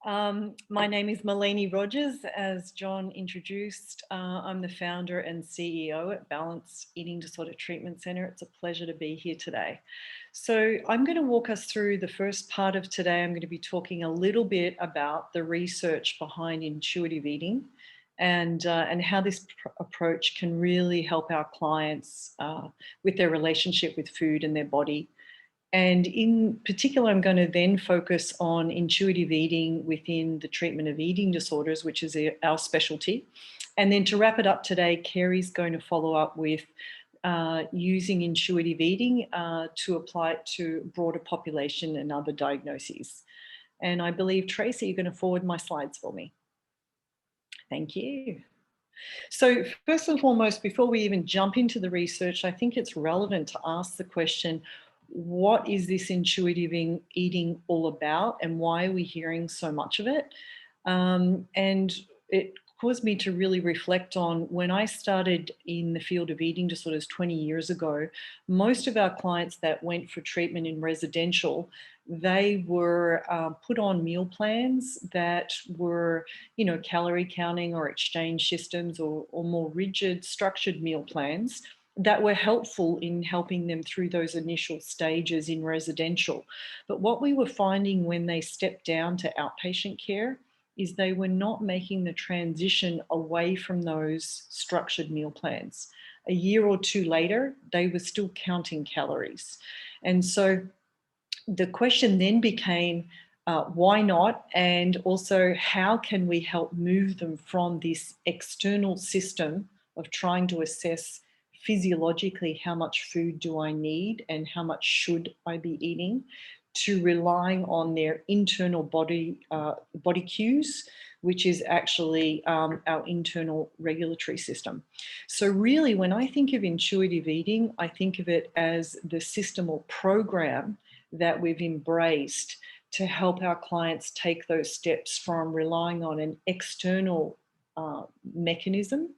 My name is Malini Rogers. As John introduced, I'm the founder and CEO at Balanced Eating Disorder Treatment Centre. It's a pleasure to be here today. So I'm going to walk us through the first part of today. I'm going to be talking a little bit about the research behind intuitive eating and how this approach can really help our clients with their relationship with food and their body. And in particular, I'm going to then focus on intuitive eating within the treatment of eating disorders, which is our specialty. And then to wrap it up today, Carrie's going to follow up with using intuitive eating to apply it to broader population and other diagnoses. And I believe, Tracy, you're going to forward my slides for me. Thank you. So first and foremost, before we even jump into the research, I think it's relevant to ask the question, what is this intuitive eating all about and why are we hearing so much of it? And it caused me to really reflect on when I started in the field of eating disorders 20 years ago, most of our clients that went for treatment in residential, they were put on meal plans that were, calorie counting or exchange systems or more rigid structured meal plans that were helpful in helping them through those initial stages in residential. But what we were finding when they stepped down to outpatient care is they were not making the transition away from those structured meal plans. A year or two later, they were still counting calories. And so the question then became, why not? And also, how can we help move them from this external system of trying to assess physiologically how much food do I need and how much should I be eating, to relying on their internal body cues, which is actually our internal regulatory system. So really, when I think of intuitive eating, I think of it as the system or program that we've embraced to help our clients take those steps from relying on an external mechanism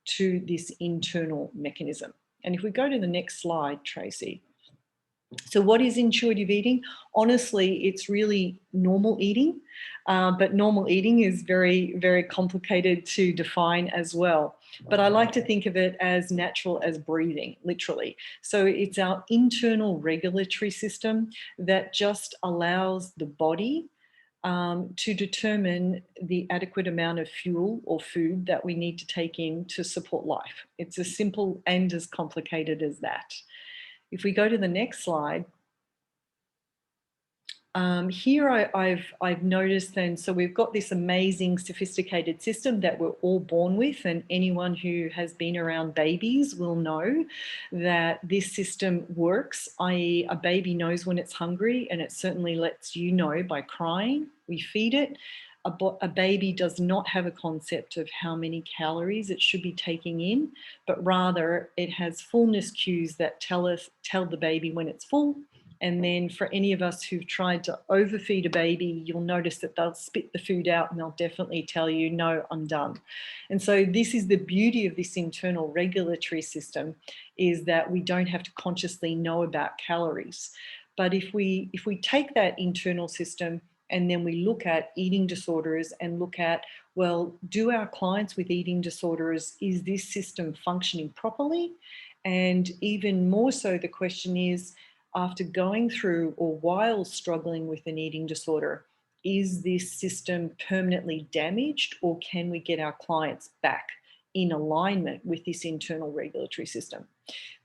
to this internal mechanism. And if we go to the next slide, Tracy. So what is intuitive eating? Honestly, it's really normal eating, but normal eating is very, very complicated to define as well. But I like to think of it as natural as breathing, literally. So it's our internal regulatory system that just allows the body to determine the adequate amount of fuel or food that we need to take in to support life. It's as simple and as complicated as that. If we go to the next slide, here I've noticed then, so we've got this amazing sophisticated system that we're all born with, and anyone who has been around babies will know that this system works, i.e. a baby knows when it's hungry, and it certainly lets you know by crying. We feed it. A baby does not have a concept of how many calories it should be taking in, but rather it has fullness cues that tell the baby when it's full. And then for any of us who've tried to overfeed a baby, you'll notice that they'll spit the food out and they'll definitely tell you, no, I'm done. And so this is the beauty of this internal regulatory system, is that we don't have to consciously know about calories. But if we take that internal system and then we look at eating disorders and look at, well, do our clients with eating disorders, is this system functioning properly? And even more so, the question is, after going through or while struggling with an eating disorder, is this system permanently damaged, or can we get our clients back in alignment with this internal regulatory system?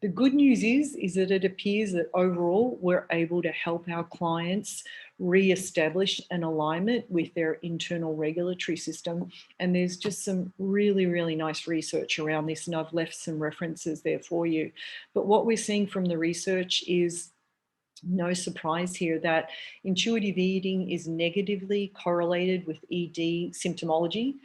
The good news is that it appears that overall we're able to help our clients re-establish an alignment with their internal regulatory system. And there's just some really, really nice research around this, and I've left some references there for you. But what we're seeing from the research is, no surprise here, that intuitive eating is negatively correlated with ED symptomology.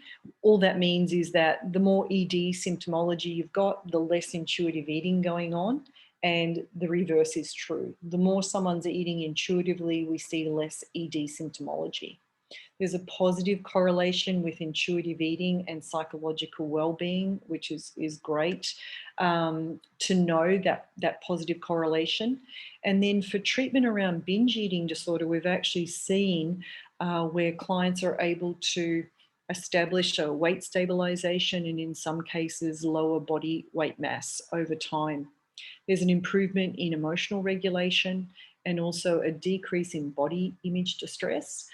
All that means is that the more ED symptomology you've got, the less intuitive eating going on. And the reverse is true. The more someone's eating intuitively, we see less ED symptomology. There's a positive correlation with intuitive eating and psychological well-being, which is great to know that positive correlation. And then for treatment around binge eating disorder, we've actually seen where clients are able to establish a weight stabilization and in some cases lower body weight mass over time. There's an improvement in emotional regulation and also a decrease in body image distress,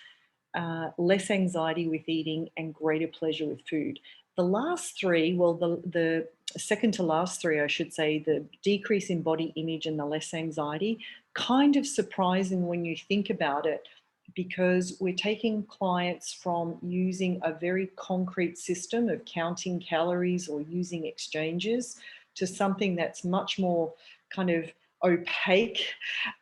less anxiety with eating, and greater pleasure with food. The last three, well, the second to last three, I should say, the decrease in body image and the less anxiety, kind of surprising when you think about it, because we're taking clients from using a very concrete system of counting calories or using exchanges to something that's much more kind of opaque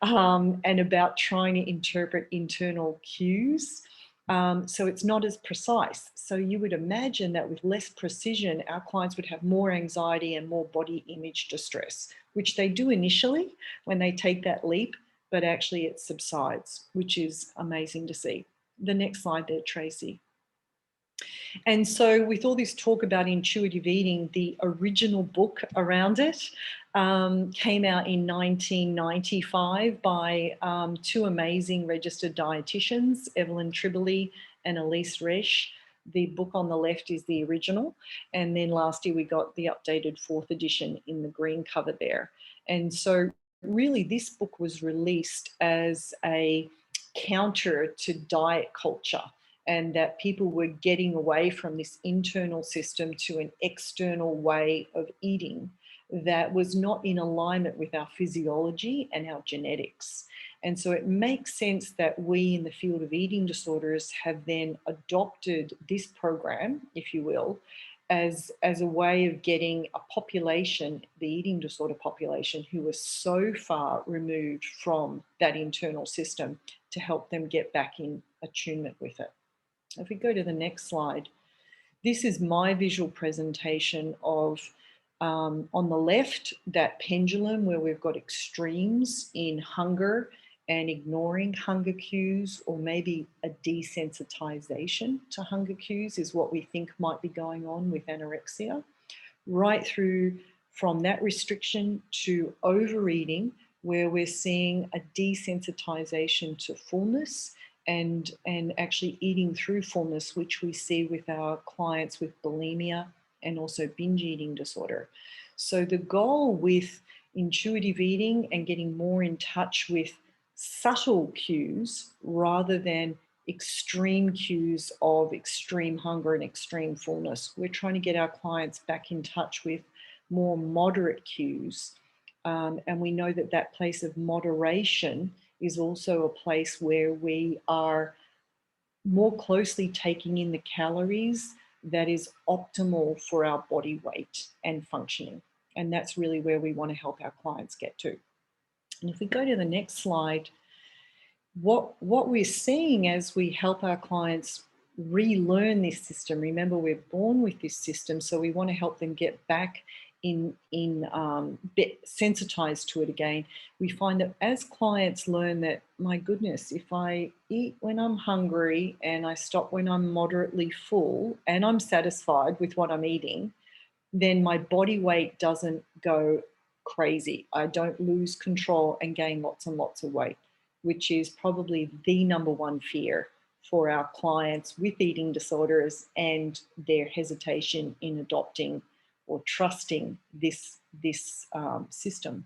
and about trying to interpret internal cues. So it's not as precise. So you would imagine that with less precision, our clients would have more anxiety and more body image distress, which they do initially when they take that leap, but actually it subsides, which is amazing to see. The next slide there, Tracy. And so with all this talk about intuitive eating, the original book around it came out in 1995 by two amazing registered dietitians, Evelyn Tribole and Elise Resch. The book on the left is the original. And then last year we got the updated 4th edition in the green cover there. And so really this book was released as a counter to diet culture, and that people were getting away from this internal system to an external way of eating that was not in alignment with our physiology and our genetics. And so it makes sense that we in the field of eating disorders have then adopted this program, if you will, as a way of getting a population, the eating disorder population, who are so far removed from that internal system, to help them get back in attunement with it. If we go to the next slide, this is my visual presentation of, on the left, that pendulum where we've got extremes in hunger and ignoring hunger cues, or maybe a desensitization to hunger cues is what we think might be going on with anorexia, right through from that restriction to overeating, where we're seeing a desensitization to fullness and actually eating through fullness, which we see with our clients with bulimia and also binge eating disorder. So the goal with intuitive eating and getting more in touch with subtle cues rather than extreme cues of extreme hunger and extreme fullness. We're trying to get our clients back in touch with more moderate cues. And we know that that place of moderation is also a place where we are more closely taking in the calories that is optimal for our body weight and functioning. And that's really where we want to help our clients get to. And if we go to the next slide, what we're seeing as we help our clients relearn this system, remember we're born with this system, so we want to help them get back sensitized to it again. We find that as clients learn that, my goodness, if I eat when I'm hungry and I stop when I'm moderately full and I'm satisfied with what I'm eating, then my body weight doesn't go crazy. I don't lose control and gain lots and lots of weight, which is probably the number one fear for our clients with eating disorders and their hesitation in adopting or trusting this system.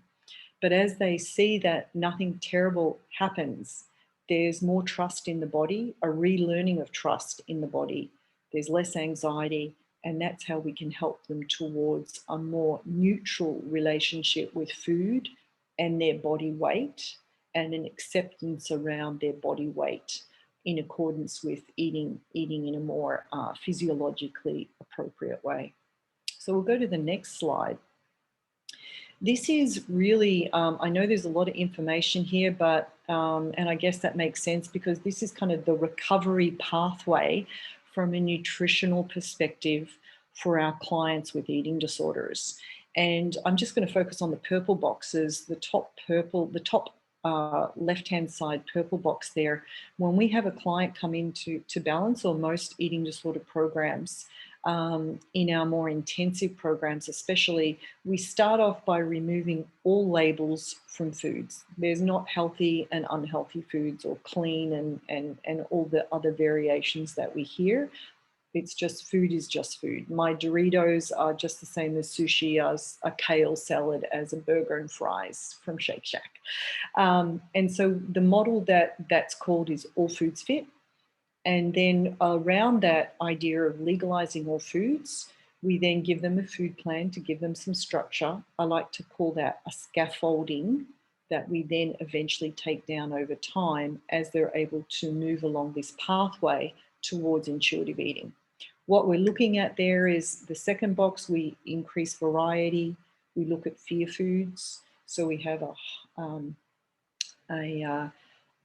But as they see that nothing terrible happens, there's more trust in the body, a relearning of trust in the body. There's less anxiety, and that's how we can help them towards a more neutral relationship with food and their body weight, and an acceptance around their body weight in accordance with eating in a more physiologically appropriate way. So we'll go to the next slide. This is really, I know there's a lot of information here, but, and I guess that makes sense because this is kind of the recovery pathway from a nutritional perspective for our clients with eating disorders. And I'm just going to focus on the purple boxes. The top purple, the top left-hand side purple box there, when we have a client come into balance, or most eating disorder programs, in our more intensive programs especially, we start off by removing all labels from foods. There's not healthy and unhealthy foods, or clean and all the other variations that we hear. It's just food is just food. My Doritos are just the same as sushi, as a kale salad, as a burger and fries from Shake Shack. And so the model that's called is All Foods Fit. And then around that idea of legalizing all foods, we then give them a food plan to give them some structure. I like to call that a scaffolding that we then eventually take down over time as they're able to move along this pathway towards intuitive eating. What we're looking at there is the second box, we increase variety. We look at fear foods. So we have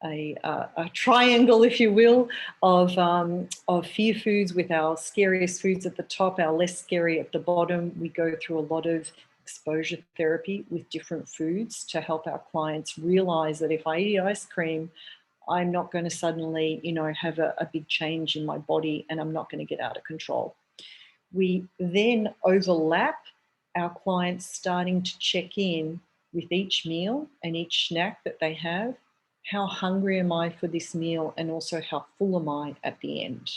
a triangle, if you will, of fear foods, with our scariest foods at the top, our less scary at the bottom. We go through a lot of exposure therapy with different foods to help our clients realize that if I eat ice cream, I'm not going to suddenly, have a big change in my body, and I'm not going to get out of control. We then overlap our clients starting to check in with each meal and each snack that they have. How hungry am I for this meal? And also, how full am I at the end?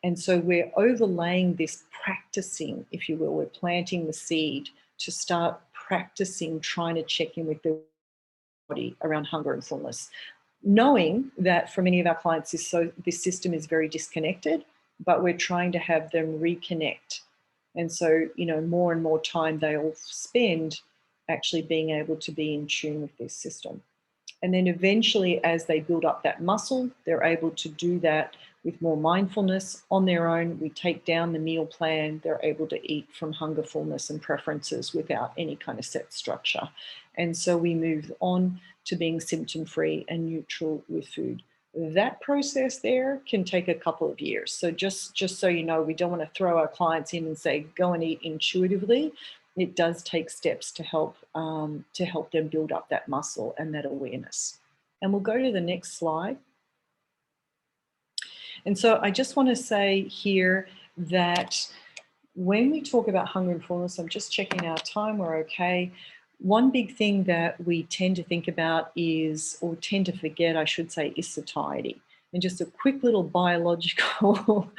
And so we're overlaying this practicing, if you will. We're planting the seed to start practicing trying to check in with the body around hunger and fullness, knowing that for many of our clients, this system is very disconnected, but we're trying to have them reconnect. And so, more and more time they all spend actually being able to be in tune with this system. And then eventually, as they build up that muscle, they're able to do that with more mindfulness on their own. We take down the meal plan. They're able to eat from hunger, fullness, and preferences without any kind of set structure. And so we move on to being symptom-free and neutral with food. That process there can take a couple of years. So just so you know, we don't want to throw our clients in and say, go and eat intuitively. It does take steps to help them build up that muscle and that awareness. And we'll go to the next slide. And so I just want to say here that when we talk about hunger and fullness, I'm just checking our time, we're okay. One big thing that we tend to think about is, or tend to forget, I should say, is satiety. And just a quick little biological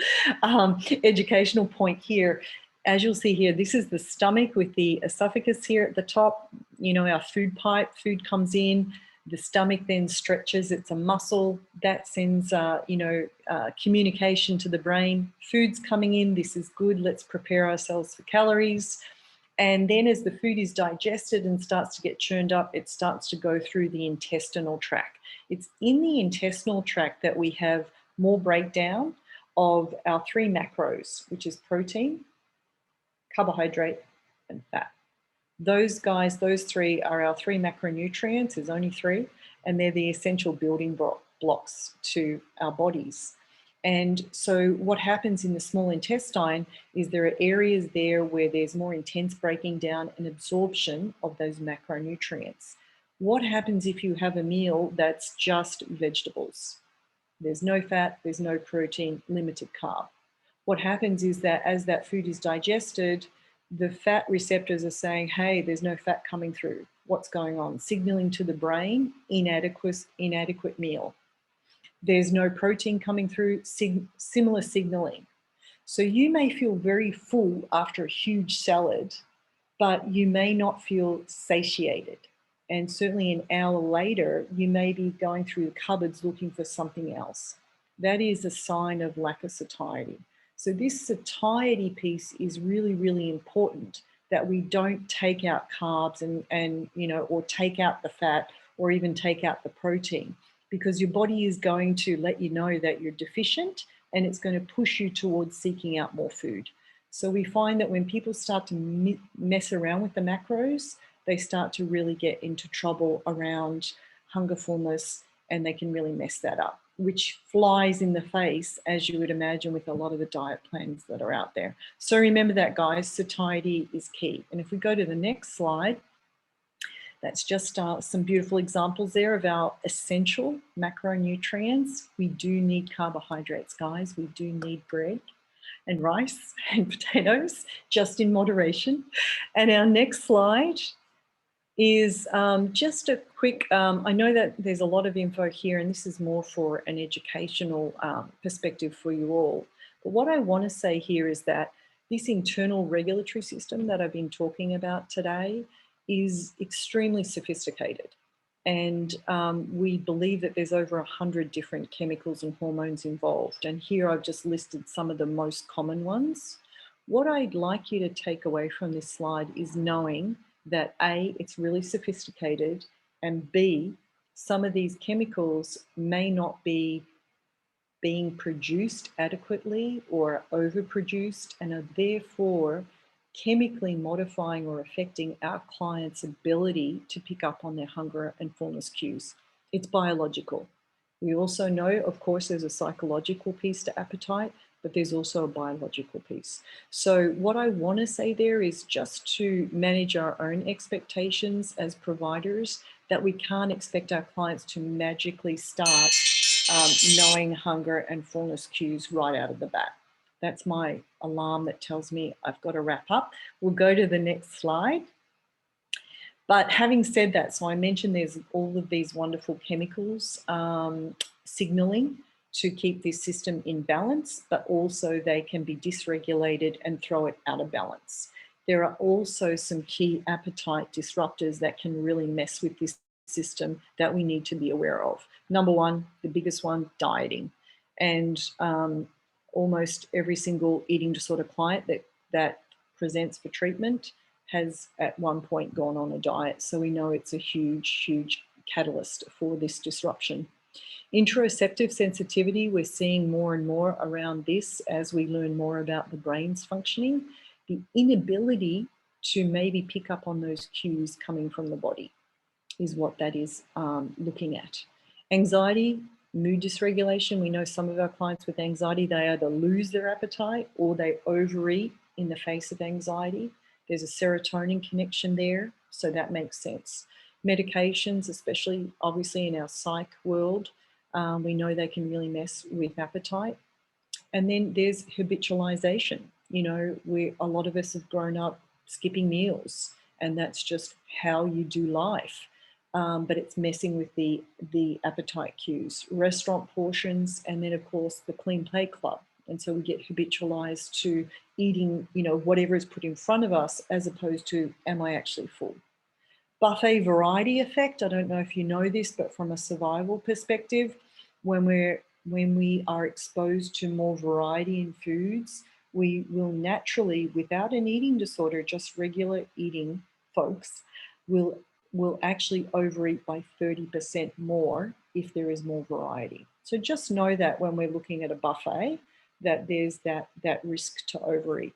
educational point here. As you'll see here, this is the stomach with the esophagus here at the top. Our food pipe, food comes in, the stomach then stretches, it's a muscle that sends, communication to the brain. Food's coming in, this is good, let's prepare ourselves for calories. And then as the food is digested and starts to get churned up, it starts to go through the intestinal tract. It's in the intestinal tract that we have more breakdown of our 3 macros, which is protein, carbohydrate, and fat. Those 3 are our 3 macronutrients. There's only 3, and they're the essential building blocks to our bodies. And so what happens in the small intestine is there are areas there where there's more intense breaking down and absorption of those macronutrients. What happens if you have a meal that's just vegetables? There's no fat, there's no protein, limited carb. What happens is that as that food is digested, the fat receptors are saying, hey, there's no fat coming through. What's going on? Signaling to the brain, inadequate meal. There's no protein coming through, similar signaling. So you may feel very full after a huge salad, but you may not feel satiated. And certainly an hour later, you may be going through the cupboards looking for something else. That is a sign of lack of satiety. So this satiety piece is really, really important, that we don't take out carbs and or take out the fat or even take out the protein, because your body is going to let you know that you're deficient and it's going to push you towards seeking out more food. So we find that when people start to mess around with the macros, they start to really get into trouble around hunger, fullness, and they can really mess that up, which flies in the face, as you would imagine, with a lot of the diet plans that are out there. So remember that, guys, satiety is key. And if we go to the next slide, That's just some beautiful examples there of our essential macronutrients. We do need carbohydrates, guys. We do need bread and rice and potatoes, just in moderation. And our next slide is just a quick, I know that there's a lot of info here, and this is more for an educational perspective for you all. But what I want to say here is that this internal regulatory system that I've been talking about today is extremely sophisticated. And we believe that there's over 100 different chemicals and hormones involved. And here I've just listed some of the most common ones. What I'd like you to take away from this slide is knowing that A, it's really sophisticated, and B, some of these chemicals may not be being produced adequately or overproduced and are therefore chemically modifying or affecting our clients' ability to pick up on their hunger and fullness cues. It's biological. We also know, of course, there's a psychological piece to appetite, but there's also a biological piece. So what I want to say there is just to manage our own expectations as providers, that we can't expect our clients to magically start knowing hunger and fullness cues right out of the bat. That's my alarm that tells me I've got to wrap up. We'll go to the next slide. But having said that, so I mentioned there's all of these wonderful chemicals signaling to keep this system in balance, but also they can be dysregulated and throw it out of balance. There are also some key appetite disruptors that can really mess with this system that we need to be aware of. Number one, the biggest one, dieting. And almost every single eating disorder client that presents for treatment has at one point gone on a diet. So we know it's a huge, huge catalyst for this disruption. Interoceptive sensitivity, we're seeing more and more around this as we learn more about the brain's functioning. The inability to maybe pick up on those cues coming from the body is what that is looking at. Anxiety, mood dysregulation. We know some of our clients with anxiety, they either lose their appetite or they overeat in the face of anxiety. There's a serotonin connection there, so that makes sense. Medications, especially obviously in our psych world, we know they can really mess with appetite. And then there's habitualization. You know, a lot of us have grown up skipping meals, and that's just how you do life. But it's messing with the appetite cues, restaurant portions, and then of course the clean plate club. And so we get habitualized to eating, you know, whatever is put in front of us, as opposed to, am I actually full? Buffet variety effect. I don't know if you know this, but from a survival perspective, when we are exposed to more variety in foods, we will naturally, without an eating disorder, just regular eating folks, will actually overeat by 30% more if there is more variety. So just know that when we're looking at a buffet, that there's that risk to overeat.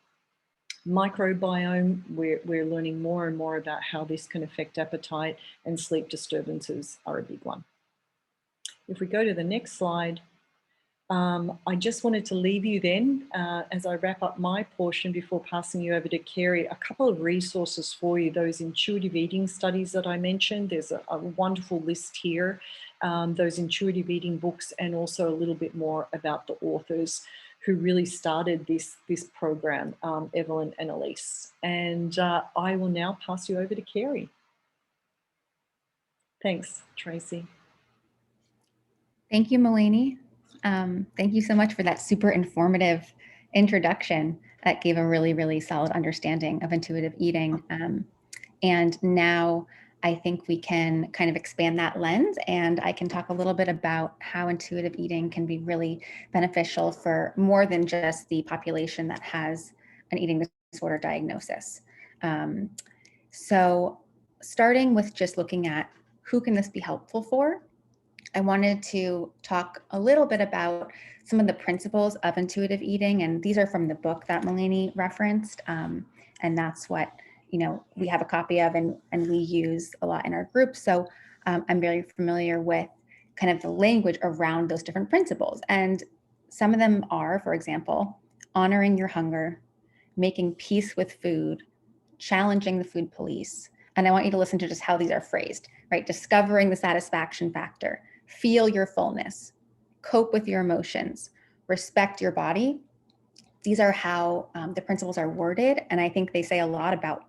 Microbiome, we're learning more and more about how this can affect appetite, and sleep disturbances are a big one. If we go to the next slide, I just wanted to leave you then, as I wrap up my portion before passing you over to Carrie, a couple of resources for you. Those intuitive eating studies that I mentioned, there's a wonderful list here, those intuitive eating books, and also a little bit more about the authors who really started this program, Evelyn and Elise. And I will now pass you over to Carrie. Thanks, Tracy. Thank you, Melanie. Thank you so much for that super informative introduction that gave a really, really solid understanding of intuitive eating. And now I think we can kind of expand that lens, and I can talk a little bit about how intuitive eating can be really beneficial for more than just the population that has an eating disorder diagnosis. So starting with just looking at who can this be helpful for, I wanted to talk a little bit about some of the principles of intuitive eating, and these are from the book that Melanie referenced, and that's what we have a copy of and we use a lot in our group. So I'm very familiar with kind of the language around those different principles, and some of them are, for example, honoring your hunger, making peace with food, challenging the food police, And I want you to listen to just how these are phrased, right? Discovering the satisfaction factor, feel your fullness, cope with your emotions, respect your body. These are how the principles are worded. And I think they say a lot about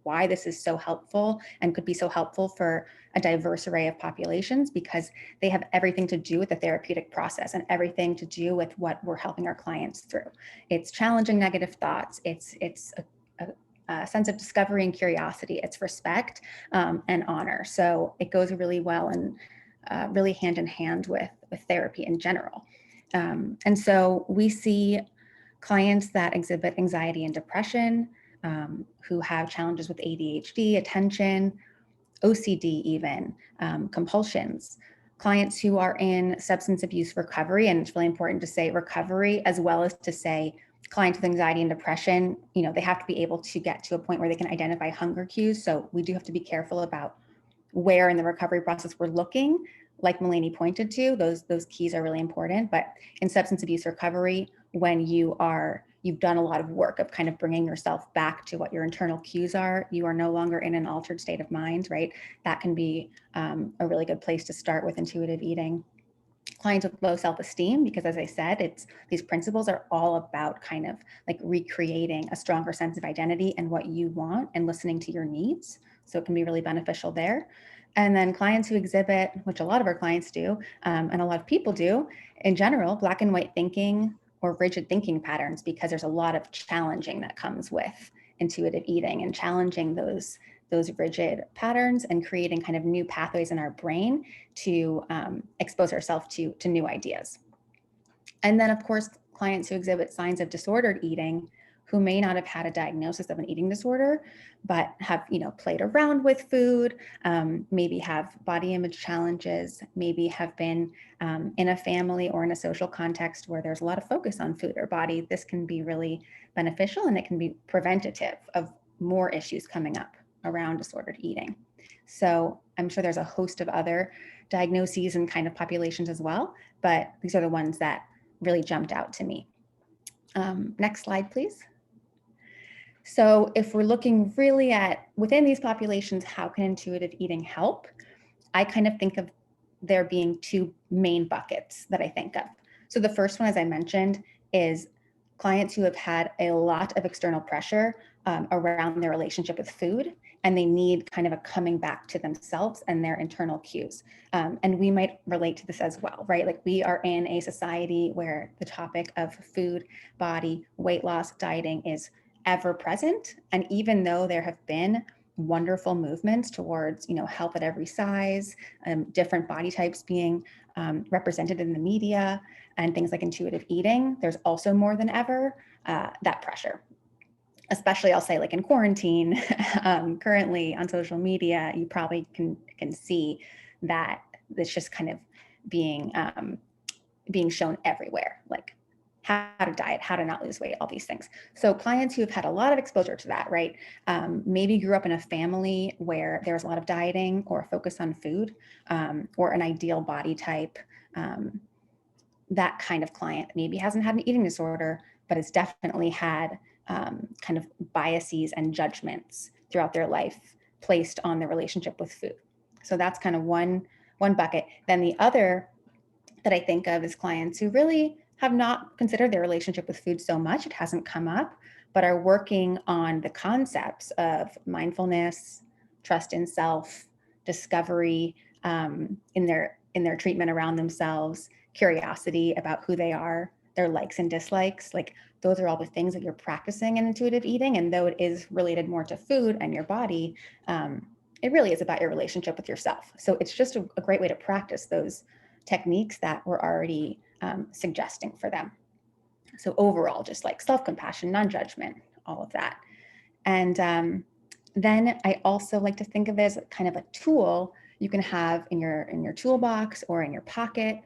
why this is so helpful and could be so helpful for a diverse array of populations, because they have everything to do with the therapeutic process and everything to do with what we're helping our clients through. It's challenging negative thoughts. It's a sense of discovery and curiosity. It's respect and honor. So it goes really well and really hand in hand with therapy in general. And so we see clients that exhibit anxiety and depression, who have challenges with ADHD, attention, OCD even, compulsions, clients who are in substance abuse recovery. And it's really important to say recovery as well as to say clients with anxiety and depression, they have to be able to get to a point where they can identify hunger cues. So we do have to be careful about where in the recovery process we're looking. Like Melanie pointed to, those keys are really important. But in substance abuse recovery, when you've done a lot of work of kind of bringing yourself back to what your internal cues are, you are no longer in an altered state of mind, right? That can be a really good place to start with intuitive eating. Clients with low self-esteem, because as I said, these principles are all about kind of like recreating a stronger sense of identity and what you want and listening to your needs. So it can be really beneficial there. And then clients who exhibit, which a lot of our clients do, and a lot of people do in general, black and white thinking or rigid thinking patterns, because there's a lot of challenging that comes with intuitive eating and challenging those rigid patterns and creating kind of new pathways in our brain to expose ourselves to new ideas. And then of course, clients who exhibit signs of disordered eating, who may not have had a diagnosis of an eating disorder, but have played around with food, maybe have body image challenges, maybe have been in a family or in a social context where there's a lot of focus on food or body. This can be really beneficial, and it can be preventative of more issues coming up around disordered eating. So I'm sure there's a host of other diagnoses and kind of populations as well, but these are the ones that really jumped out to me. Next slide, please. So if we're looking really at within these populations, how can intuitive eating help? I kind of think of there being two main buckets that I think of. So the first one, as I mentioned, is clients who have had a lot of external pressure around their relationship with food, and they need kind of a coming back to themselves and their internal cues. And we might relate to this as well, right? Like we are in a society where the topic of food, body, weight loss, dieting is ever present. And even though there have been wonderful movements towards, health at every size, different body types being represented in the media, and things like intuitive eating, there's also more than ever that pressure. Especially, I'll say, like in quarantine, currently on social media, you probably can see that it's just kind of being shown everywhere, like how to diet, how to not lose weight, all these things. So clients who have had a lot of exposure to that, right? Maybe grew up in a family where there's a lot of dieting or a focus on food, or an ideal body type. That kind of client maybe hasn't had an eating disorder, but has definitely had kind of biases and judgments throughout their life placed on their relationship with food. So that's kind of one bucket. Then the other that I think of is clients who really have not considered their relationship with food so much, it hasn't come up, but are working on the concepts of mindfulness, trust in self, discovery in their treatment around themselves, curiosity about who they are, their likes and dislikes. Like those are all the things that you're practicing in intuitive eating. And though it is related more to food and your body, it really is about your relationship with yourself. So it's just a great way to practice those techniques that we're already suggesting for them. So overall, just like self-compassion, non-judgment, all of that. And then I also like to think of it as kind of a tool you can have in your toolbox or in your pocket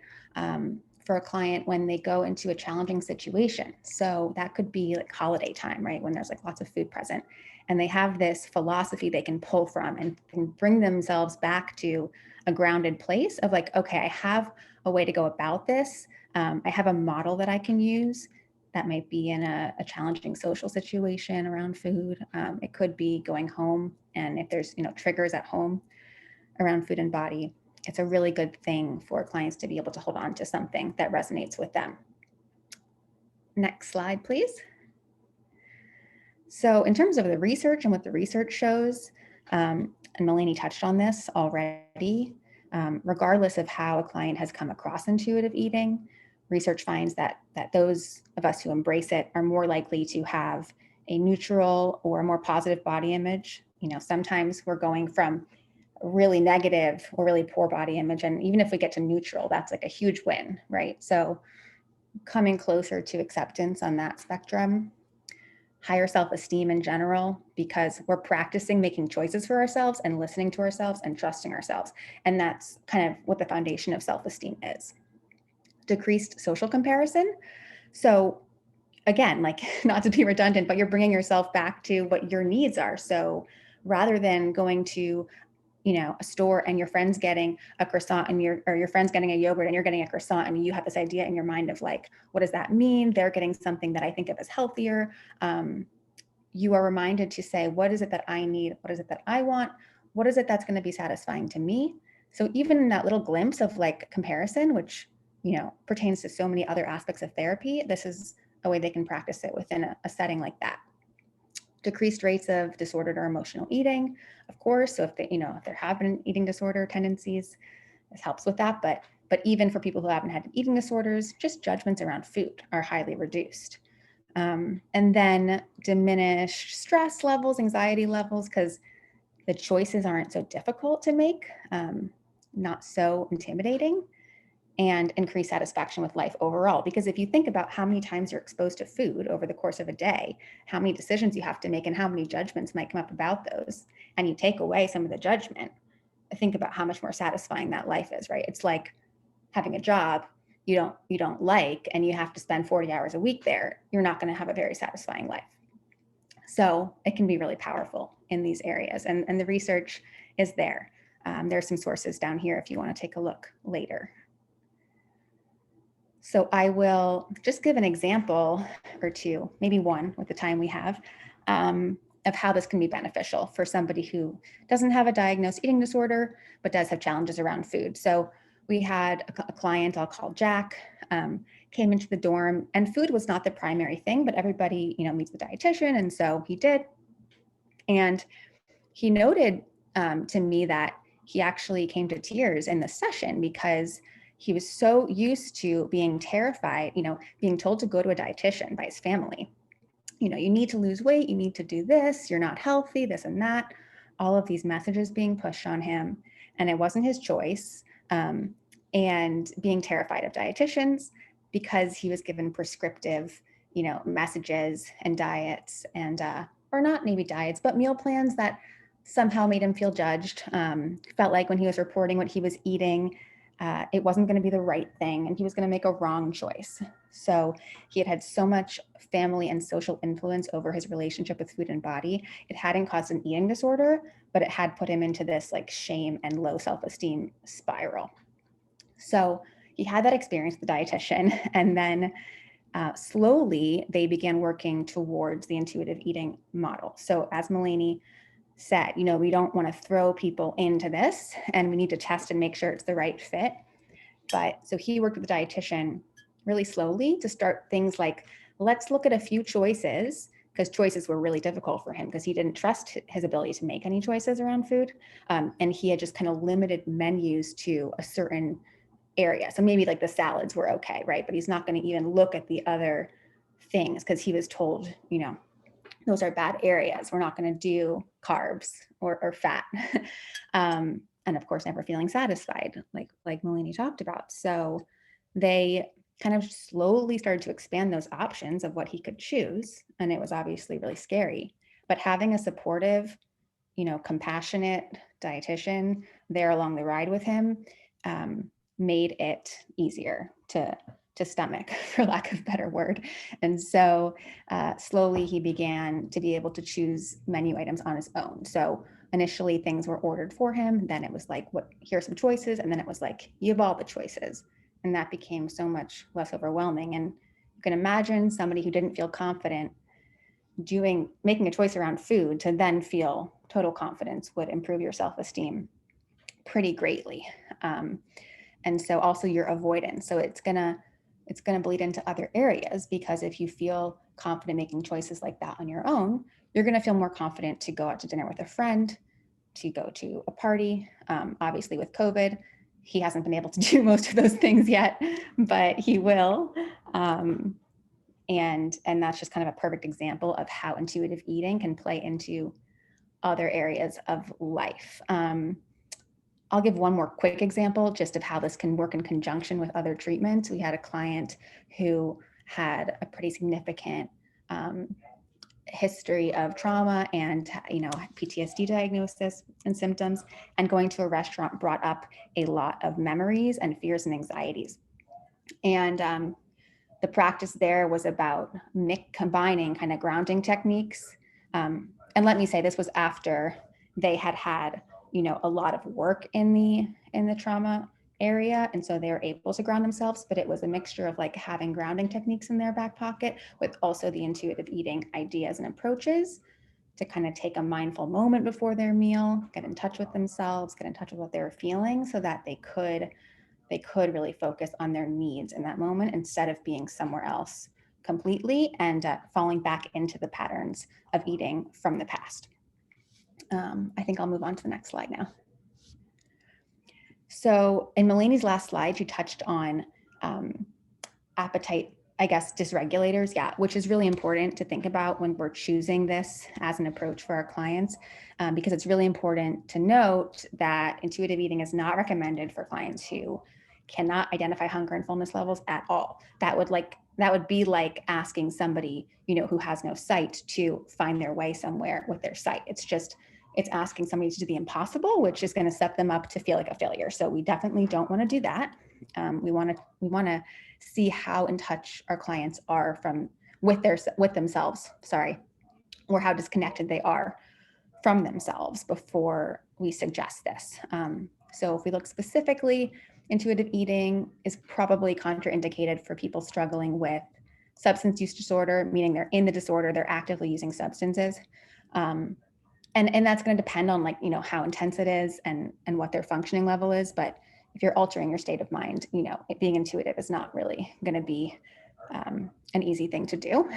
for a client when they go into a challenging situation. So that could be like holiday time, right? When there's like lots of food present, and they have this philosophy they can pull from and can bring themselves back to a grounded place of like, okay, I have a way to go about this. I have a model that I can use that might be in a challenging social situation around food. It could be going home And if there's, triggers at home around food and body, it's a really good thing for clients to be able to hold on to something that resonates with them. Next slide, please. So in terms of the research and what the research shows, and Melanie touched on this already, regardless of how a client has come across intuitive eating, research finds that those of us who embrace it are more likely to have a neutral or a more positive body image. Sometimes we're going from really negative or really poor body image, and even if we get to neutral, that's like a huge win, right? So coming closer to acceptance on that spectrum, higher self-esteem in general, because we're practicing making choices for ourselves and listening to ourselves and trusting ourselves. And that's kind of what the foundation of self-esteem is. Decreased social comparison. So again, like, not to be redundant, but you're bringing yourself back to what your needs are. So rather than going to a store and your friend's getting a croissant and your friend's getting a yogurt and you're getting a croissant, and you have this idea in your mind of like, what does that mean? They're getting something that I think of as healthier. You are reminded to say, what is it that I need? What is it that I want? What is it that's going to be satisfying to me? So even in that little glimpse of like comparison, which, pertains to so many other aspects of therapy, this is a way they can practice it within a setting like that. Decreased rates of disordered or emotional eating, of course. So if they, if there have been eating disorder tendencies, this helps with that. But even for people who haven't had eating disorders, just judgments around food are highly reduced. And then diminished stress levels, anxiety levels, because the choices aren't so difficult to make, not so intimidating, and increase satisfaction with life overall. Because if you think about how many times you're exposed to food over the course of a day, how many decisions you have to make and how many judgments might come up about those, and you take away some of the judgment, think about how much more satisfying that life is, right? It's like having a job you don't like, and you have to spend 40 hours a week there. You're not going to have a very satisfying life. So it can be really powerful in these areas. And the research is there. There's some sources down here if you want to take a look later. So I will just give an example or two, maybe one with the time we have, of how this can be beneficial for somebody who doesn't have a diagnosed eating disorder, but does have challenges around food. So we had a client I'll call Jack, came into the dorm, and food was not the primary thing, but everybody, meets the dietitian. And so he did. And he noted to me that he actually came to tears in the session because he was so used to being terrified, being told to go to a dietitian by his family. You need to lose weight, you need to do this, you're not healthy, this and that, all of these messages being pushed on him. And it wasn't his choice. And being terrified of dietitians because he was given prescriptive, messages and diets and, or not maybe diets, but meal plans that somehow made him feel judged. Felt like when he was reporting what he was eating, it wasn't going to be the right thing and he was going to make a wrong choice. So he had so much family and social influence over his relationship with food and body. It hadn't caused an eating disorder, but it had put him into this like shame and low self-esteem spiral. So he had that experience with the dietitian, and then slowly they began working towards the intuitive eating model. So as Melanie said, we don't want to throw people into this, and we need to test and make sure it's the right fit. But so he worked with the dietitian really slowly to start things like, let's look at a few choices, because choices were really difficult for him because he didn't trust his ability to make any choices around food. And he had just kind of limited menus to a certain area. So maybe like the salads were okay, right? But he's not going to even look at the other things because he was told, those are bad areas. We're not going to do carbs or fat. And of course, never feeling satisfied, like Melanie talked about. So they kind of slowly started to expand those options of what he could choose. And it was obviously really scary. But having a supportive, compassionate dietitian there along the ride with him made it easier to stomach, for lack of a better word. And so slowly he began to be able to choose menu items on his own. So initially things were ordered for him. Then it was like, here's some choices. And then it was like, you have all the choices. And that became so much less overwhelming. And you can imagine somebody who didn't feel confident making a choice around food to then feel total confidence would improve your self-esteem pretty greatly. And so also your avoidance. So it's gonna bleed into other areas, because if you feel confident making choices like that on your own, you're gonna feel more confident to go out to dinner with a friend, to go to a party. Obviously with COVID, he hasn't been able to do most of those things yet, but he will. And that's just kind of a perfect example of how intuitive eating can play into other areas of life. I'll give one more quick example just of how this can work in conjunction with other treatments. We had a client who had a pretty significant history of trauma and PTSD diagnosis and symptoms, and going to a restaurant brought up a lot of memories and fears and anxieties. And the practice there was about combining kind of grounding techniques. And let me say, this was after they had a lot of work in the trauma area, and so they were able to ground themselves, but it was a mixture of like having grounding techniques in their back pocket with also the intuitive eating ideas and approaches to kind of take a mindful moment before their meal, get in touch with themselves, get in touch with what they were feeling, so that they could really focus on their needs in that moment instead of being somewhere else completely and falling back into the patterns of eating from the past. I think I'll move on to the next slide now. So in Melanie's last slide, she touched on appetite, I guess, dysregulators, which is really important to think about when we're choosing this as an approach for our clients, because it's really important to note that intuitive eating is not recommended for clients who cannot identify hunger and fullness levels at all. That would be like asking somebody, who has no sight to find their way somewhere with their sight. It's asking somebody to do the impossible, which is going to set them up to feel like a failure. So we definitely don't want to do that. We want to see how in touch our clients are with themselves, or how disconnected they are from themselves before we suggest this. So if we look specifically, intuitive eating is probably contraindicated for people struggling with substance use disorder, meaning they're in the disorder, they're actively using substances. And that's going to depend on how intense it is and what their functioning level is. But if you're altering your state of mind, being intuitive is not really going to be an easy thing to do.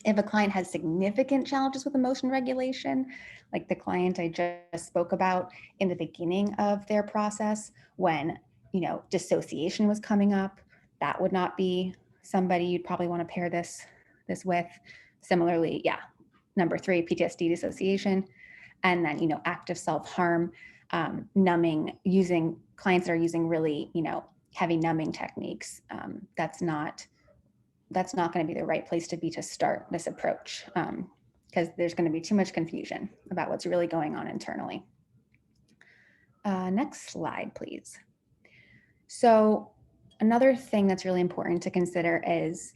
If a client has significant challenges with emotion regulation, like the client I just spoke about in the beginning of their process, when dissociation was coming up, that would not be somebody you'd probably want to pair this with. Similarly, number 3, PTSD dissociation, and then active self-harm, numbing, using clients that are using really heavy numbing techniques. That's not going to be the right place to be to start this approach, because there's going to be too much confusion about what's really going on internally. Next slide, please. So another thing that's really important to consider is,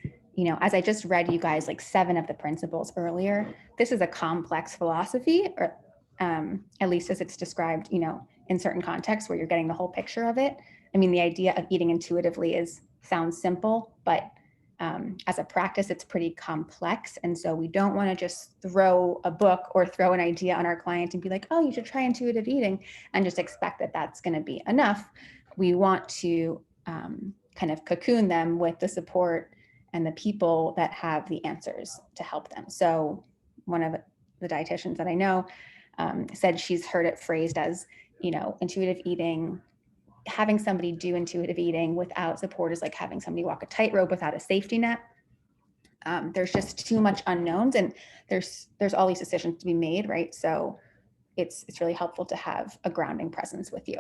as I just read you guys 7 of the principles earlier, this is a complex philosophy, or at least as it's described, in certain contexts where you're getting the whole picture of it. I mean, the idea of eating intuitively sounds simple, but as a practice, it's pretty complex. And so we don't want to just throw a book or throw an idea on our client and be like, oh, you should try intuitive eating, and just expect that that's going to be enough. We want to kind of cocoon them with the support and the people that have the answers to help them. So one of the dietitians that I know said she's heard it phrased as, intuitive eating, having somebody do intuitive eating without support is like having somebody walk a tightrope without a safety net. There's just too much unknowns, and there's all these decisions to be made, right? So it's really helpful to have a grounding presence with you.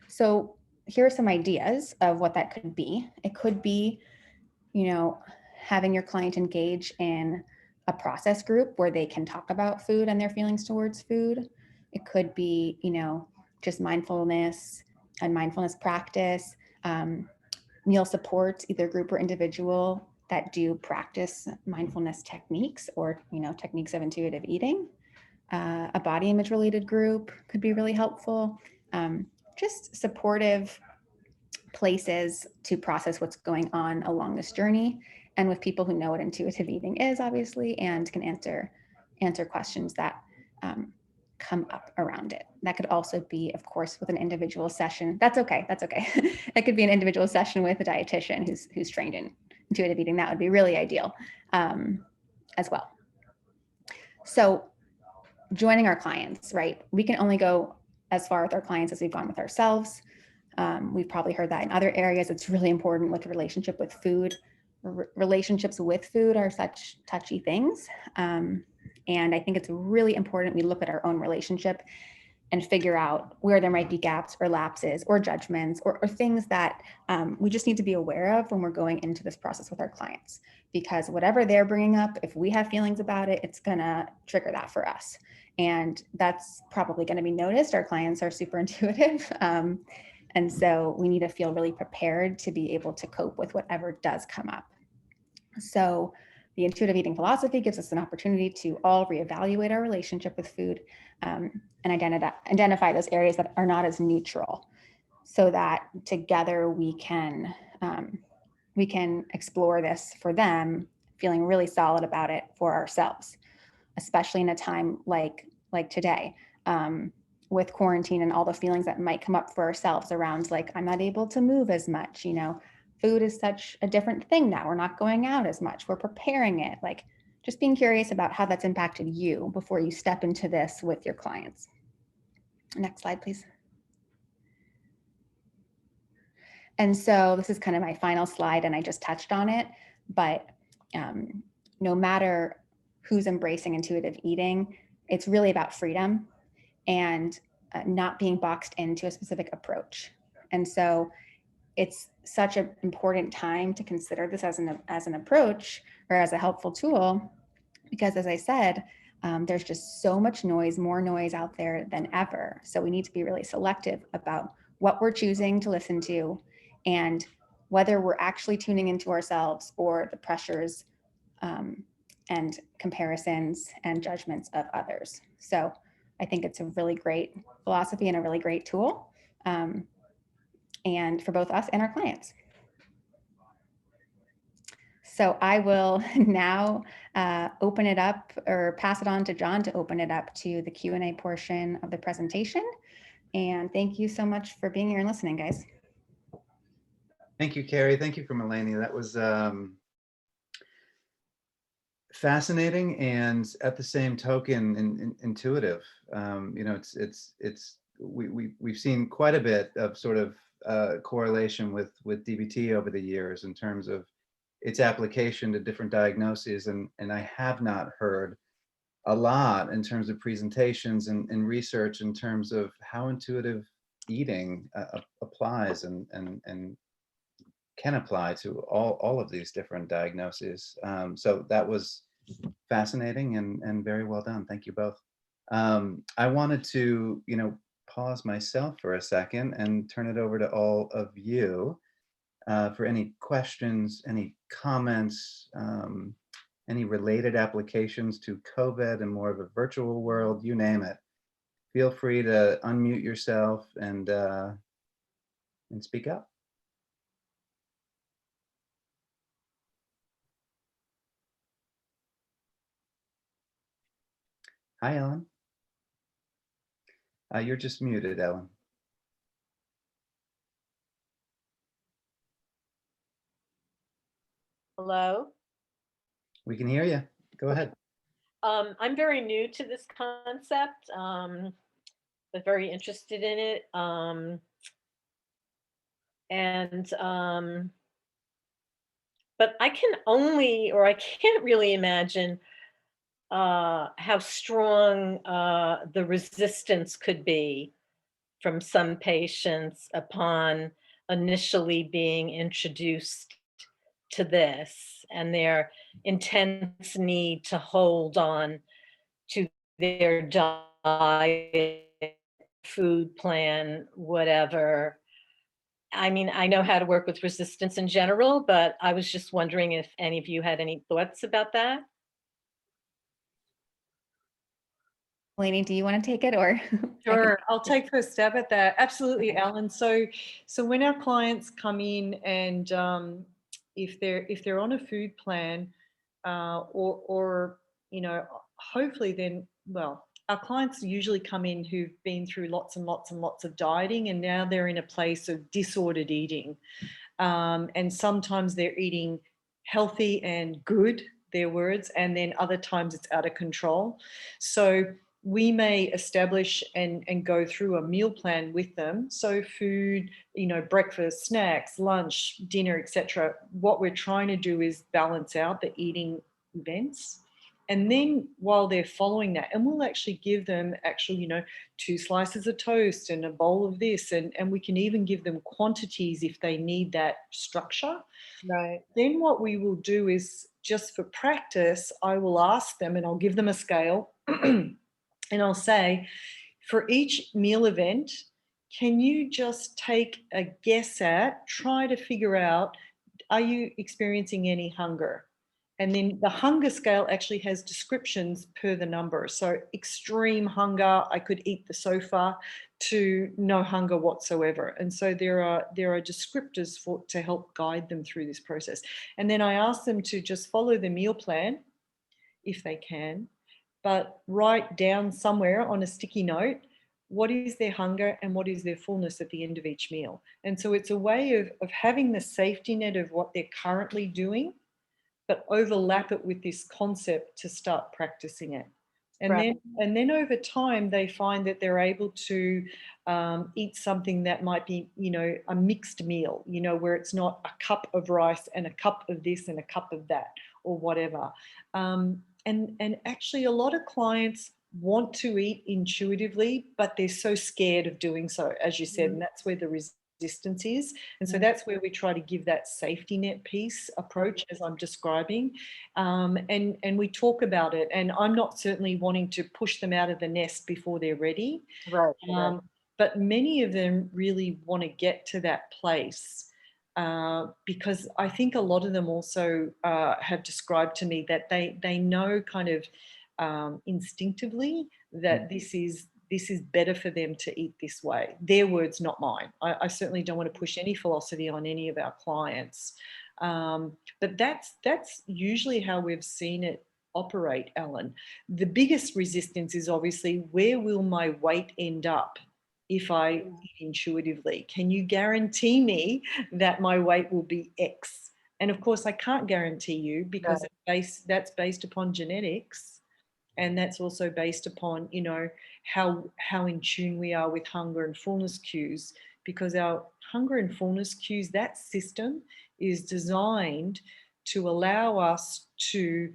So here are some ideas of what that could be. It could be, having your client engage in a process group where they can talk about food and their feelings towards food. It could be, just mindfulness and mindfulness practice, meal supports, either group or individual, that do practice mindfulness techniques or, techniques of intuitive eating. A body image related group could be really helpful. Just supportive places to process what's going on along this journey, and with people who know what intuitive eating is, obviously, and can answer questions that come up around it. That could also be, of course, with an individual session. That's okay. That's okay. That could be an individual session with a dietitian who's trained in intuitive eating. That would be really ideal as well. So joining our clients, right? We can only go as far with our clients as we've gone with ourselves. We've probably heard that in other areas. It's really important with the relationship with food. Relationships with food are such touchy things. And I think it's really important we look at our own relationship and figure out where there might be gaps or lapses or judgments or things that we just need to be aware of when we're going into this process with our clients. Because whatever they're bringing up, if we have feelings about it, it's gonna trigger that for us. And that's probably gonna be noticed. Our clients are super intuitive. And so we need to feel really prepared to be able to cope with whatever does come up. So the intuitive eating philosophy gives us an opportunity to all reevaluate our relationship with food and identify those areas that are not as neutral, so that together we can explore this for them, feeling really solid about it for ourselves, especially in a time like today. With quarantine and all the feelings that might come up for ourselves around, like, I'm not able to move as much, food is such a different thing now. We're not going out as much. We're preparing it. Like, just being curious about how that's impacted you before you step into this with your clients. Next slide, please. And so this is kind of my final slide, and I just touched on it, but no matter who's embracing intuitive eating, it's really about freedom and not being boxed into a specific approach. And so it's such an important time to consider this as an approach or as a helpful tool, because as I said, there's just so much noise, more noise out there than ever. So we need to be really selective about what we're choosing to listen to and whether we're actually tuning into ourselves or the pressures and comparisons and judgments of others. So I think it's a really great philosophy and a really great tool, and for both us and our clients. So I will now open it up, or pass it on to John to open it up to the Q&A portion of the presentation. And thank you so much for being here and listening, guys. Thank you, Carrie. Thank you for Melanie. That was fascinating and at the same token intuitive. We've seen quite a bit of sort of correlation with DBT over the years in terms of its application to different diagnoses, and I have not heard a lot in terms of presentations and research in terms of how intuitive eating applies and can apply to all of these different diagnoses. So that was fascinating and very well done. Thank you both. I wanted to, pause myself for a second and turn it over to all of you for any questions, any comments, any related applications to COVID and more of a virtual world, you name it. Feel free to unmute yourself and speak up. Hi, Ellen. You're just muted, Ellen. Hello? We can hear you. Go ahead. I'm very new to this concept, but very interested in it. But I can't really imagine how strong the resistance could be from some patients upon initially being introduced to this, and their intense need to hold on to their diet, food plan, whatever. I mean, I know how to work with resistance in general, but I was just wondering if any of you had any thoughts about that. Melanie, do you want to take it, or? Sure, I'll take first stab at that. Absolutely, Alan. So when our clients come in and if they're on a food plan, or hopefully then, well, our clients usually come in who've been through lots and lots and lots of dieting, and now they're in a place of disordered eating. And sometimes they're eating healthy and good, their words, and then other times it's out of control. So we may establish and go through a meal plan with them. So food, breakfast, snacks, lunch, dinner, etc. What we're trying to do is balance out the eating events. And then while they're following that, and we'll actually give them 2 slices of toast and a bowl of this, and we can even give them quantities if they need that structure. Right. Then what we will do is, just for practice, I will ask them, and I'll give them a scale and I'll say, for each meal event, can you just take a guess at, try to figure out, are you experiencing any hunger? And then the hunger scale actually has descriptions per the number. So extreme hunger, I could eat the sofa, to no hunger whatsoever. And so there are descriptors to help guide them through this process. And then I ask them to just follow the meal plan if they can, but write down somewhere on a sticky note what is their hunger and what is their fullness at the end of each meal. And so it's a way of having the safety net of what they're currently doing, but overlap it with this concept to start practicing it. And Right. then over time, they find that they're able to eat something that might be, a mixed meal, where it's not a cup of rice and a cup of this and a cup of that or whatever. And actually, a lot of clients want to eat intuitively, but they're so scared of doing so, as you said, and that's where the resistance is. And so that's where we try to give that safety net piece approach, as I'm describing, and we talk about it. And I'm not certainly wanting to push them out of the nest before they're ready, Right. but many of them really want to get to that place, because I think a lot of them also have described to me that they know kind of instinctively that this is better for them to eat this way. Their words, not mine. I certainly don't want to push any philosophy on any of our clients. But that's usually how we've seen it operate, Ellen. The biggest resistance is obviously, where will my weight end up if I eat intuitively? Can you guarantee me that my weight will be X? And of course, I can't guarantee you, because that's based upon genetics. And that's also based upon, how in tune we are with hunger and fullness cues, because our hunger and fullness cues, that system is designed to allow us to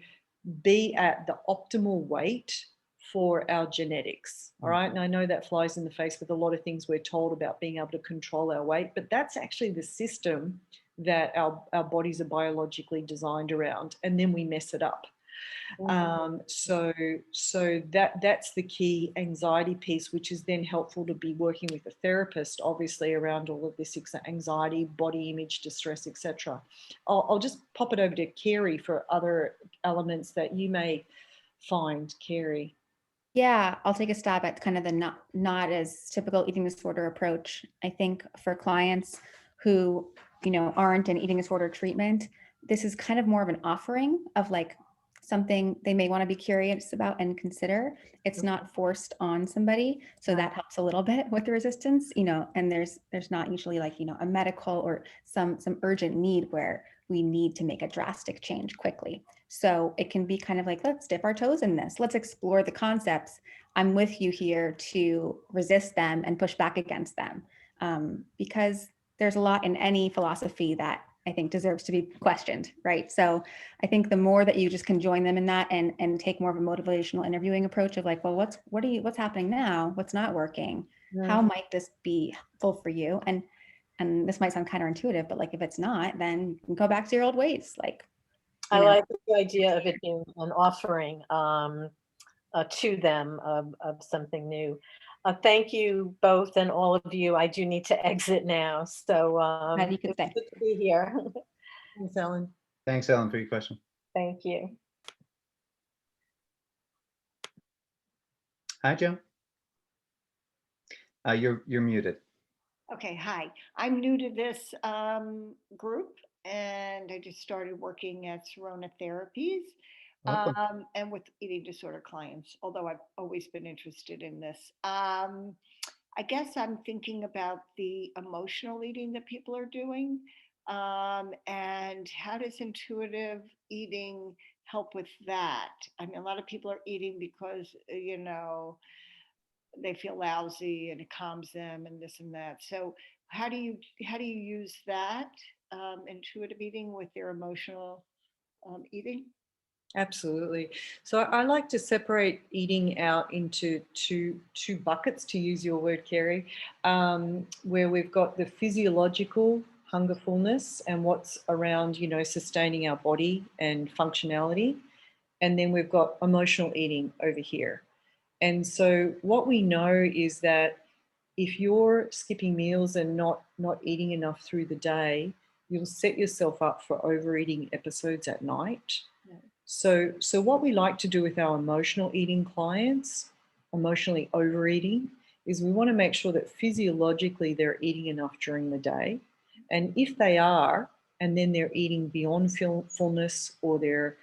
be at the optimal weight for our genetics. All right. And I know that flies in the face with a lot of things we're told about being able to control our weight, but that's actually the system that our bodies are biologically designed around, and then we mess it up. So that's the key anxiety piece, which is then helpful to be working with a therapist, obviously, around all of this anxiety, body image, distress, etc. I'll just pop it over to Carrie for other elements that you may find, Carrie. Yeah, I'll take a stab at kind of the not as typical eating disorder approach. I think for clients who, aren't in eating disorder treatment, this is kind of more of an offering of like something they may want to be curious about and consider. It's not forced on somebody. So that helps a little bit with the resistance, and there's not usually like, a medical or some urgent need where we need to make a drastic change quickly. So it can be kind of like, let's dip our toes in this. Let's explore the concepts. I'm with you here to resist them and push back against them, because there's a lot in any philosophy that I think deserves to be questioned, right? So I think the more that you just can join them in that and take more of a motivational interviewing approach of like, well, what's happening now? What's not working? How might this be helpful for you? And this might sound counterintuitive, but like, if it's not, then you can go back to your old ways. Like, I like the idea of it being an offering to them of something new. Thank you both and all of you. I do need to exit now. So you could say. good to be here. Thanks, Ellen. Thanks, Ellen, for your question. Thank you. Hi, Joe. You're muted. Okay, hi. I'm new to this group, and I just started working at Serona Therapies. Welcome. and with eating disorder clients, although I've always been interested in this. I guess I'm thinking about the emotional eating that people are doing. And how does intuitive eating help with that? I mean, a lot of people are eating because, they feel lousy and it calms them and this and that. So how do you use that intuitive eating with their emotional eating? Absolutely. So I like to separate eating out into two buckets, to use your word, Carrie, where we've got the physiological hunger fullness and what's around, sustaining our body and functionality. And then we've got emotional eating over here. And so what we know is that if you're skipping meals and not eating enough through the day, you'll set yourself up for overeating episodes at night. So what we like to do with our emotional eating clients, emotionally overeating, is we want to make sure that physiologically they're eating enough during the day. And if they are, and then they're eating beyond fullness, or they're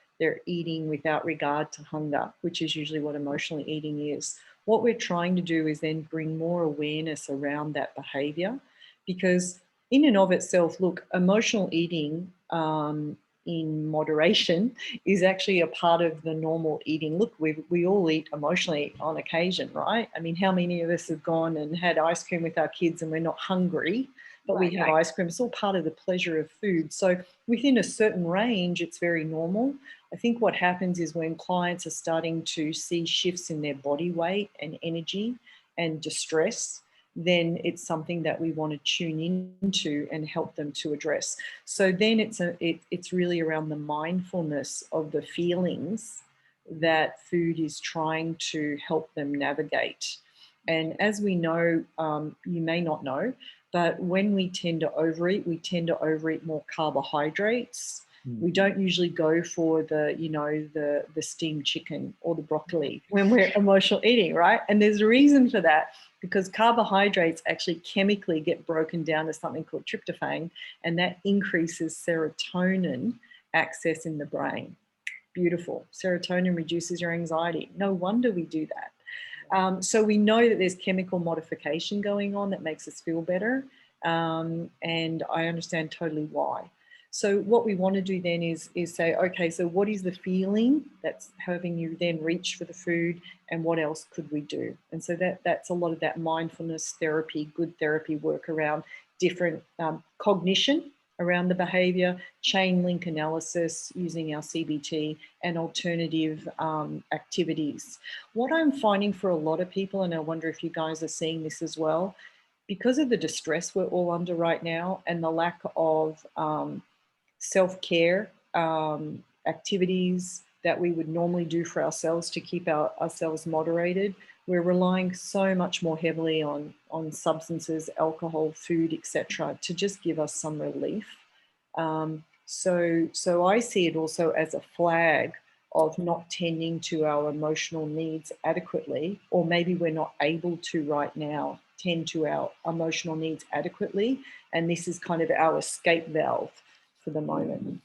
eating without regard to hunger, which is usually what emotional eating is. What we're trying to do is then bring more awareness around that behavior, because in and of itself, look, emotional eating in moderation is actually a part of the normal eating. Look, we all eat emotionally on occasion, right? I mean, how many of us have gone and had ice cream with our kids and we're not hungry, but we have ice cream? It's all part of the pleasure of food. So within a certain range, it's very normal. I think what happens is when clients are starting to see shifts in their body weight and energy and distress, then it's something that we want to tune into and help them to address. So then it's really around the mindfulness of the feelings that food is trying to help them navigate. And as we know, you may not know, but when we tend to overeat, we tend to overeat more carbohydrates. We don't usually go for the steamed chicken or the broccoli when we're emotional eating, right? And there's a reason for that, because carbohydrates actually chemically get broken down to something called tryptophan, and that increases serotonin access in the brain. Beautiful. Serotonin reduces your anxiety. No wonder we do that. So we know that there's chemical modification going on that makes us feel better, and I understand totally why. So what we want to do then is say, okay, so what is the feeling that's having you then reach for the food, and what else could we do? And so that's a lot of that mindfulness therapy, good therapy work around different cognition around the behavior, chain link analysis using our CBT, and alternative activities. What I'm finding for a lot of people, and I wonder if you guys are seeing this as well, because of the distress we're all under right now and the lack of self-care activities that we would normally do for ourselves to keep ourselves moderated, we're relying so much more heavily on substances, alcohol, food, etc., to just give us some relief. So I see it also as a flag of not tending to our emotional needs adequately, or maybe we're not able to right now tend to our emotional needs adequately, and this is kind of our escape valve for the moment.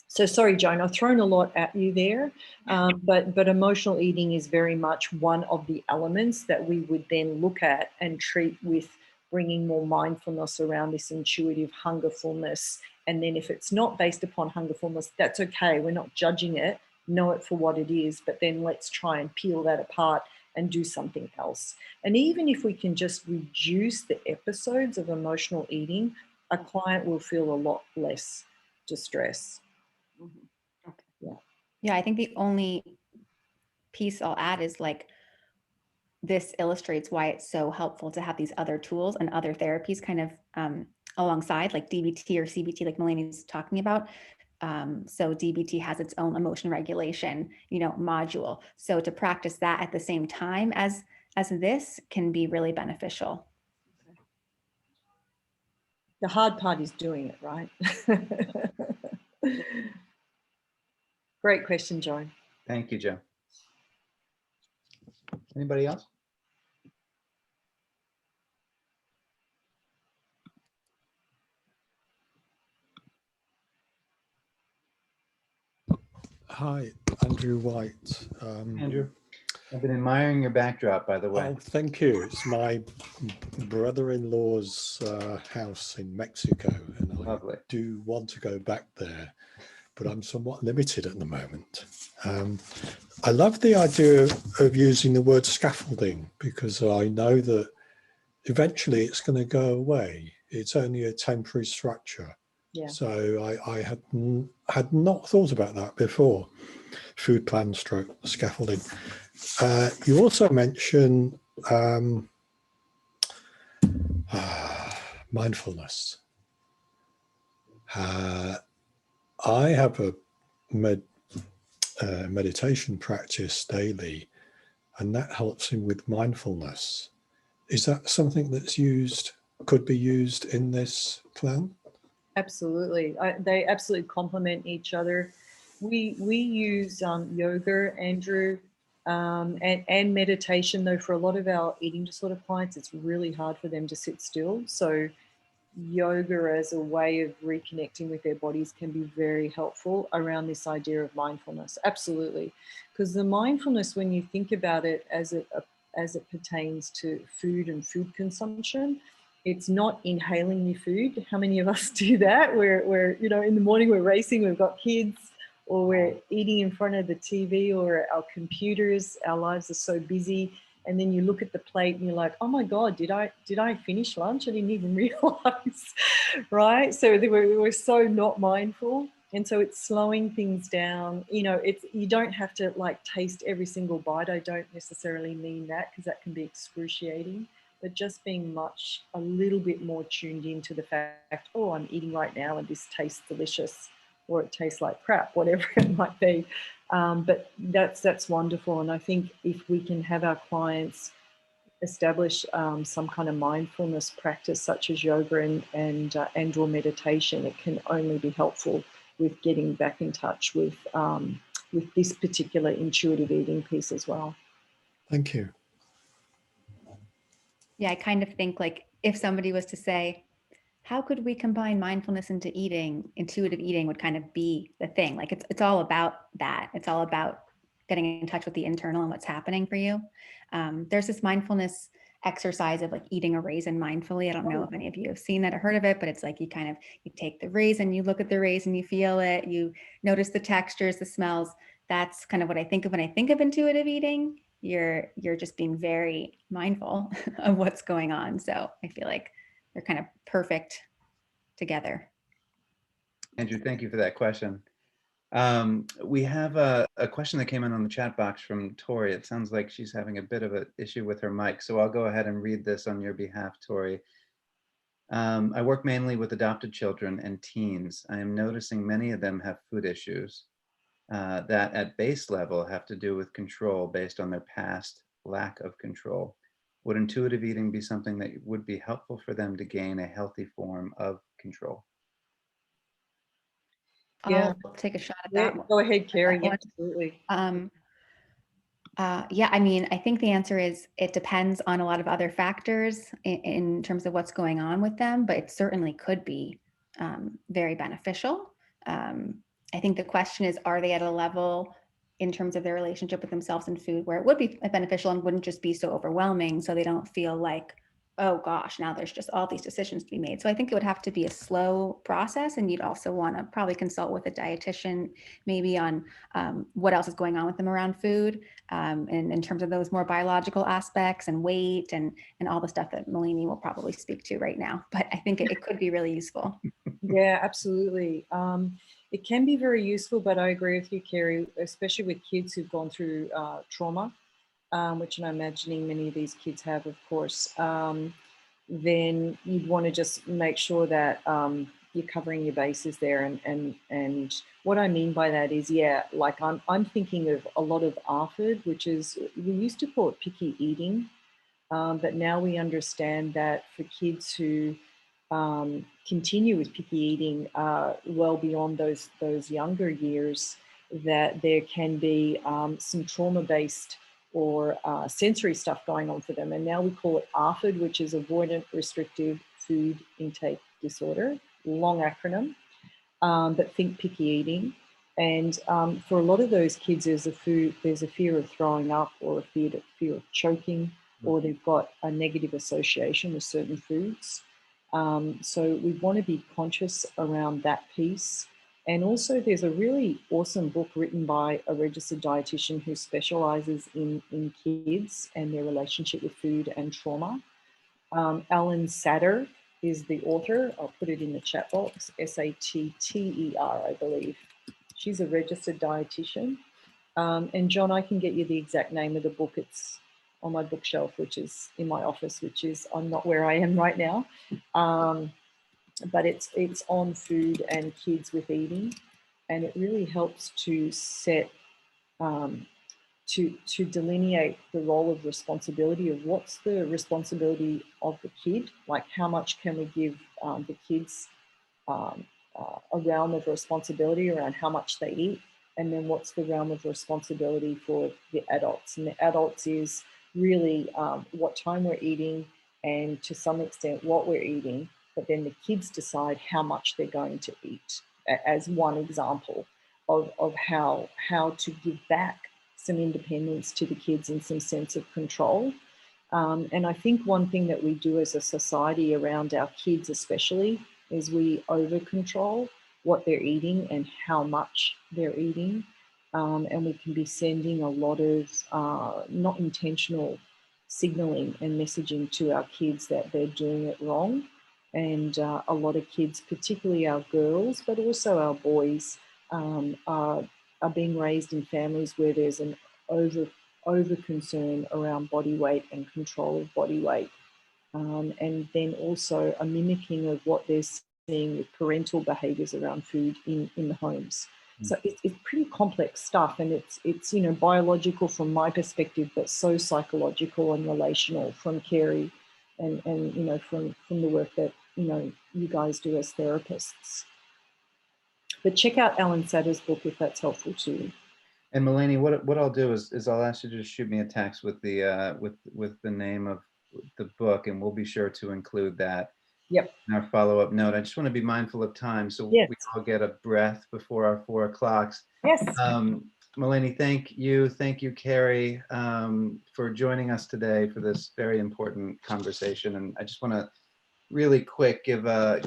So sorry, Joan, I've thrown a lot at you there, but emotional eating is very much one of the elements that we would then look at and treat with bringing more mindfulness around this intuitive hungerfulness. And then if it's not based upon hungerfulness, that's okay. We're not judging it, know it for what it is, but then let's try and peel that apart and do something else. And even if we can just reduce the episodes of emotional eating, a client will feel a lot less distress. Mm-hmm. Yeah. Yeah, I think the only piece I'll add is like, this illustrates why it's so helpful to have these other tools and other therapies kind of alongside, like DBT or CBT, like Melani's talking about. So DBT has its own emotion regulation, module. So to practice that at the same time as this can be really beneficial. The hard part is doing it, right? Great question, Joan. Thank you, Joe. Anybody else? Hi, Andrew White. Andrew, I've been admiring your backdrop, by the way. Oh, thank you. It's my brother-in-law's house in Mexico, and I Lovely. do want to go back there, but I'm somewhat limited at the moment. I love the idea of using the word scaffolding, because I know that eventually it's going to go away. It's only a temporary structure. Yeah. So I had not thought about that before. Food plan stroke scaffolding. You also mention mindfulness. I have a meditation practice daily, and that helps me with mindfulness. Is that something that's could be used in this plan? Absolutely. They absolutely complement each other. We use yoga, Andrew, and meditation, though for a lot of our eating disorder clients, it's really hard for them to sit still. So yoga as a way of reconnecting with their bodies can be very helpful around this idea of mindfulness. Absolutely. Because the mindfulness, when you think about it as it pertains to food and food consumption, it's not inhaling your food. How many of us do that? We're in the morning we're racing, we've got kids, or we're eating in front of the TV or our computers. Our lives are so busy. And then you look at the plate and you're like, oh my God, did I finish lunch? I didn't even realize, right? So we're so not mindful. And so it's slowing things down. You don't have to like taste every single bite. I don't necessarily mean that, because that can be excruciating, but just being a little bit more tuned into the fact, oh, I'm eating right now and this tastes delicious, or it tastes like crap, whatever it might be. But that's wonderful. And I think if we can have our clients establish some kind of mindfulness practice, such as yoga and or meditation, it can only be helpful with getting back in touch with this particular intuitive eating piece as well. Thank you. Yeah, I kind of think like if somebody was to say, how could we combine mindfulness into eating? Intuitive eating would kind of be the thing. Like it's all about that. It's all about getting in touch with the internal and what's happening for you. There's this mindfulness exercise of like eating a raisin mindfully. I don't know if any of you have seen that or heard of it, but it's like you take the raisin, you look at the raisin, you feel it, you notice the textures, the smells. That's kind of what I think of when I think of intuitive eating. You're just being very mindful of what's going on. So I feel like they're kind of perfect together. Andrew, thank you for that question. We have a question that came in on the chat box from Tori. It sounds like she's having a bit of an issue with her mic, so I'll go ahead and read this on your behalf, Tori. I work mainly with adopted children and teens. I am noticing many of them have food issues that at base level have to do with control based on their past lack of control. Would intuitive eating be something that would be helpful for them to gain a healthy form of control? Yeah. I'll take a shot at Yeah, that one. go ahead, Carrie. That one. Absolutely. Yeah, I mean, I think the answer is it depends on a lot of other factors in terms of what's going on with them, but it certainly could be very beneficial. I think the question is, are they at a level in terms of their relationship with themselves and food where it would be beneficial and wouldn't just be so overwhelming so they don't feel like, oh gosh, now there's just all these decisions to be made. So I think it would have to be a slow process, and you'd also want to probably consult with a dietitian maybe on what else is going on with them around food, and in terms of those more biological aspects and weight and all the stuff that Malini will probably speak to right now. But I think it could be really useful. Yeah, absolutely. It can be very useful, but I agree with you, Carrie, especially with kids who've gone through trauma, which I'm imagining many of these kids have, of course. Then you'd want to just make sure that you're covering your bases there. And what I mean by that is, yeah, like I'm thinking of a lot of ARFID, which is, we used to call it picky eating, but now we understand that for kids who continue with picky eating well beyond those younger years, that there can be some trauma-based or sensory stuff going on for them. And now we call it ARFID, which is Avoidant Restrictive Food Intake Disorder, long acronym, but think picky eating. And for a lot of those kids, there's a fear of throwing up, or a fear of choking, or they've got a negative association with certain foods. So we want to be conscious around that piece. And also there's a really awesome book written by a registered dietitian who specializes in kids and their relationship with food and trauma. Ellen Satter is the author. I'll put it in the chat box, Satter, I believe. She's a registered dietitian. And John, I can get you the exact name of the book. It's on my bookshelf, which is in my office, which is, I'm not where I am right now. But it's on food and kids with eating. And it really helps to set, to delineate the role of responsibility of what's the responsibility of the kid, like how much can we give the kids a realm of responsibility around how much they eat, and then what's the realm of responsibility for the adults. And the adults is really what time we're eating, and to some extent what we're eating, but then the kids decide how much they're going to eat, as one example of how to give back some independence to the kids and some sense of control. And I think one thing that we do as a society around our kids especially is we over control what they're eating and how much they're eating. And we can be sending a lot of not intentional signaling and messaging to our kids that they're doing it wrong. And a lot of kids, particularly our girls, but also our boys, are being raised in families where there's an over concern around body weight and control of body weight. And then also a mimicking of what they're seeing with parental behaviors around food in the homes. So it's pretty complex stuff, and it's you know, biological from my perspective, but so psychological and relational from Carrie, and you know, from the work that, you know, you guys do as therapists. But check out Ellen Satter's book if that's helpful to you. And Melanie, what I'll do is I'll ask you to just shoot me a text with the with the name of the book, and we'll be sure to include that. Yep. In our follow-up note. I just want to be mindful of time, so Yes. we all get a breath before our 4 o'clocks. Yes. Melanie, thank you, Carrie, for joining us today for this very important conversation. And I just want to really quick give a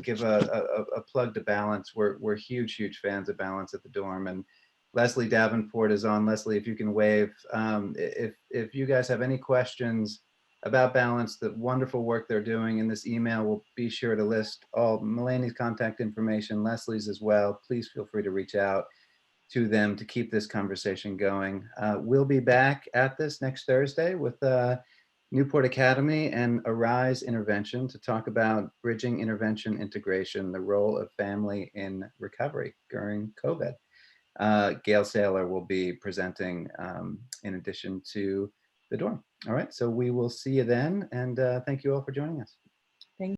plug to Balance. We're huge fans of Balance at the dorm, and Leslie Davenport is on. Leslie, if you can wave, if you guys have any questions about Balance, the wonderful work they're doing, in this email will be sure to list all Melanie's contact information, Leslie's as well. Please feel free to reach out to them to keep this conversation going. We'll be back at this next Thursday with Newport Academy and Arise Intervention to talk about bridging intervention integration, the role of family in recovery during COVID. Gail Saylor will be presenting in addition to the dorm. All right, so we will see you then, and thank you all for joining us. Thank you.